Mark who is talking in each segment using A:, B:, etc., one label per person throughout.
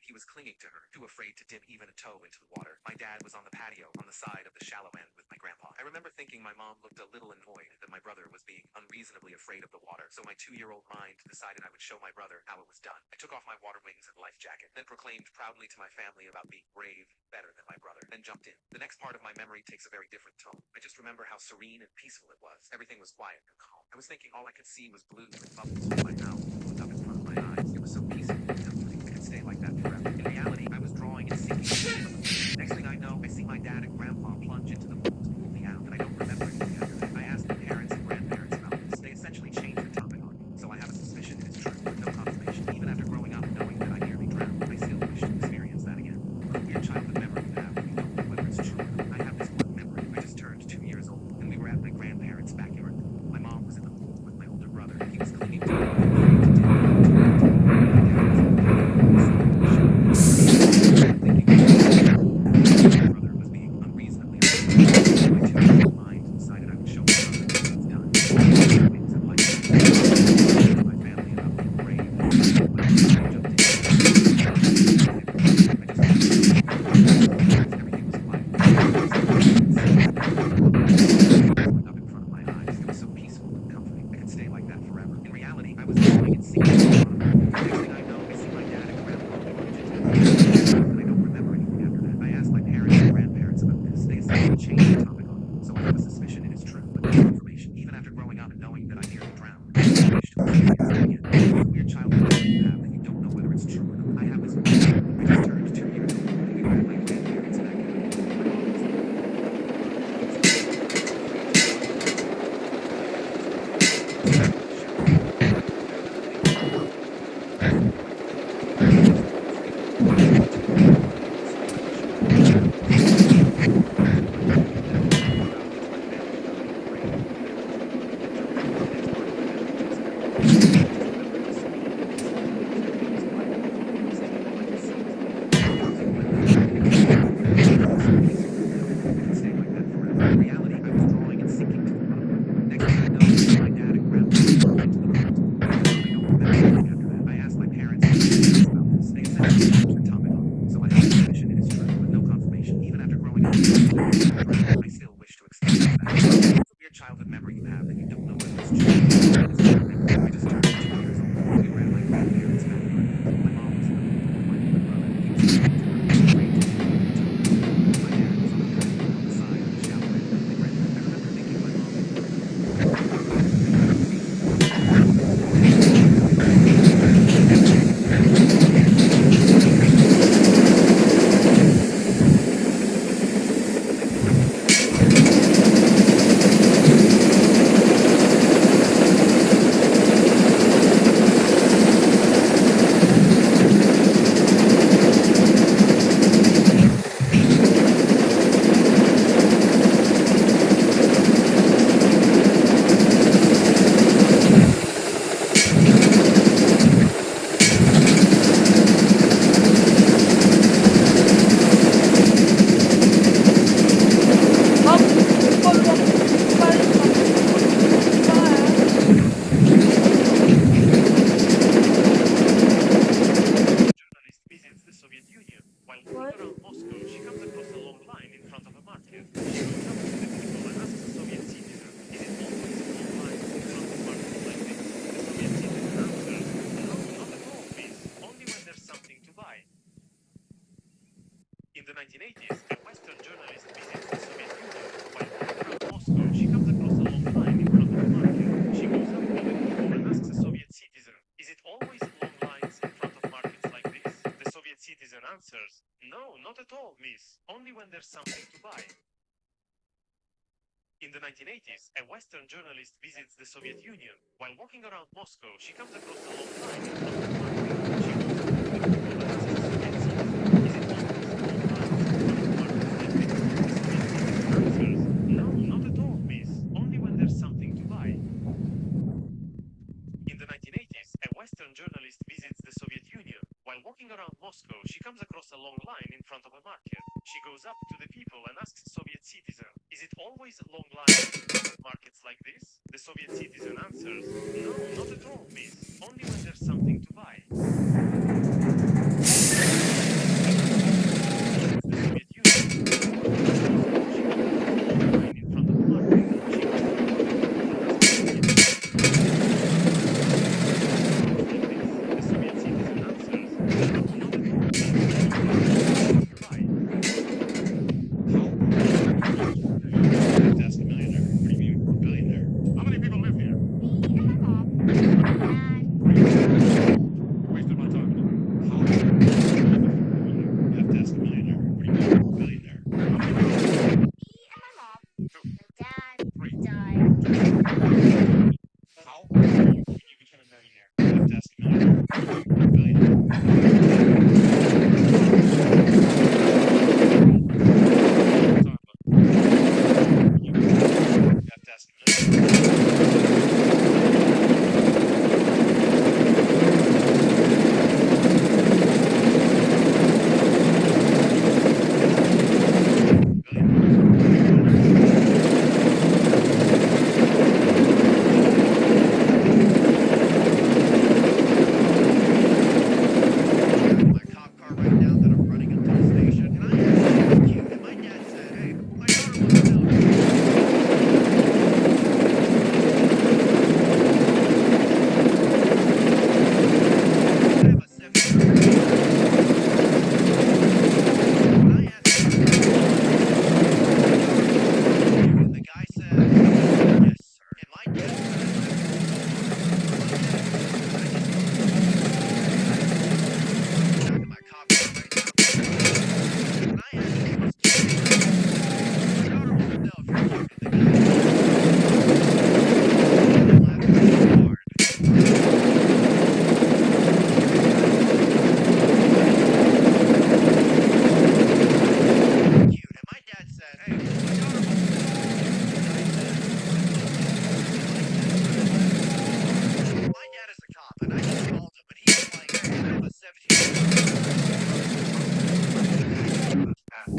A: He was clinging to her, too afraid to dip even a toe into the water. My dad was on the patio on the side of the shallow end with my grandpa. I remember thinking my mom looked a little annoyed that my brother was being unreasonably afraid of the water, so my 2-year-old mind decided I would show my brother how it was done. I took off my water wings and life jacket, then proclaimed proudly to my family about being brave, better than my brother, then jumped in. The next part of my memory takes a very different tone. I just remember how serene and peaceful it was. Everything was quiet and calm. I was thinking all I could see was blue and bubbles from my mouth looked up in front of my eyes. It was so peaceful and comforting. I could stay like that forever. In reality, I was drawing and sinking. Next thing I know, I see my dad and grandpa plunge into the pool to pull me out, and I don't remember anything after that. I asked my parents and grandparents about this. They essentially changed the topic on me, so I have a suspicion it is true, but no confirmation. Even after growing up and knowing that I nearly drowned, I still wish to experience that again. What a weird childhood memory you have, you don't know whether it's true or not. I have this one memory. I just turned 2 years old, and we were at my grandparents' backyard. My mom was in the pool with my older brother. He was clinging to me, afraid to dip into the pool. My dad was in the pool, my brother was being unreasonably afraid. My 2-year-old mind decided I would show my brother what was done. Wings and light. My family about being brave. My brother jumped in. I just everything was quiet. Looked up in front of my eyes. It was so peaceful and comforting. I could stay like that forever. In reality, I was drawing and sinking in front of me. Next thing I know, I see my dad and grandpa plunge into the pool, and I don't remember anything after that. I asked my parents and grandparents about this. They essentially changed the topic on me, so I have a suspicion it is true, but no confirmation. Even after growing up and knowing that I nearly drowned, I still wish to experience that again. What a weird childhood memory you have that you don't know whether it's true or not. I have this one. I just turned 2 years old, and we were at my grandparents' backyard. My mom was in the pool with my older brother. He was clinging to me, staying like that forever. In reality, I was drawing and sinking to the bottom. Next thing I know, I see my dad and grandpa plunge into the pool to pull me out. I don't remember anything after that. I asked my parents and grandparents about this. They essentially changed the topic on me, so I have a suspicion it is true, but no confirmation. Even after growing up, I still wish to experience that. It's a weird childhood memory you have that you don't know whether it's true. I just turned 2 years old. We were at my grandparents' backyard. My mom was in the pool with my older brother. He was clinging to her, afraid to dip into the pool. My dad was on the patio on the side of the shallow end with my grandpa. I remember thinking my mom looked a little
B: journalist visits the Soviet Union. While walking around Moscow, she comes across a long line in front of a market. She goes up to the people and asks a Soviet citizen, "Is it always long lines in front of markets like this?" The Soviet citizen answers, "No, not at all, miss. Only when there's something to buy." In the 1980s, a Western journalist visits the Soviet Union. While walking around Moscow, she comes across a long line in front of a market. She goes up to the people and asks a Soviet citizen, "Is it always long lines in front of markets like this?" The Soviet citizen answers, "No, not at all, miss. Only when there's something to buy." In the 1980s, a Western journalist visits the Soviet Union. While walking around Moscow, she comes across a long line in front of a market. She goes up to the people and asks the Soviet citizen, "Is it always long lines in front of markets like this?" The Soviet citizen answers, "No, not at all, miss. Only when there's something to buy." In the 1980s, a Western journalist visits the Soviet Union. While walking around Moscow, she comes across a long line in front of a market. She goes up to the people and asks the Soviet citizen, "Is it always long lines in front of markets like this?" The Soviet citizen answers, "No, not at all, miss. Only when there's something to buy."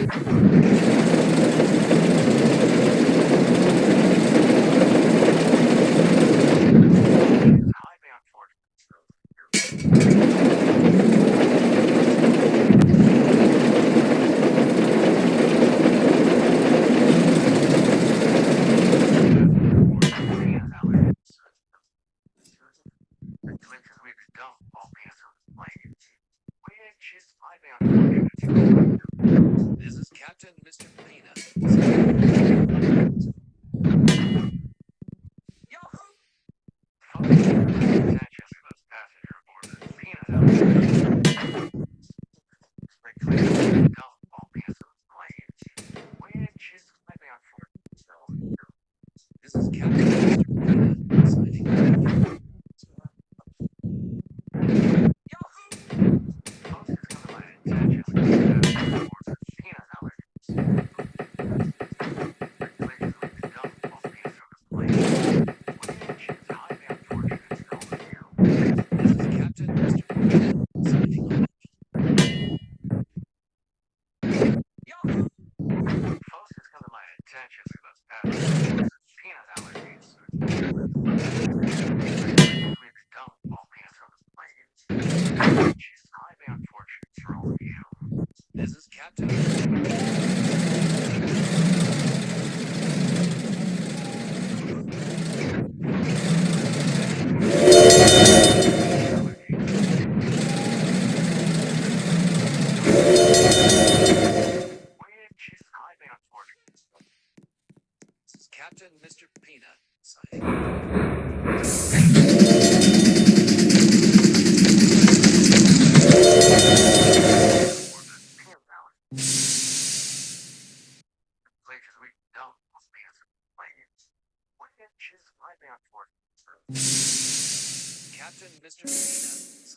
A: Highbound fortress. This is Captain Mr. Pena. Yahoo! Passenger aboard the Peanut Gallery. This is Captain Mr. Pena signing off. Yahoo! This is Captain Mr. Pena signing off. Yahoo! Folks, it's come to my attention that peanut allergies. She's highly unfortunate for all of you. This is Captain. She's highly unfortunate. This is Captain Mr. Pena signing off. Captain Mr. Pena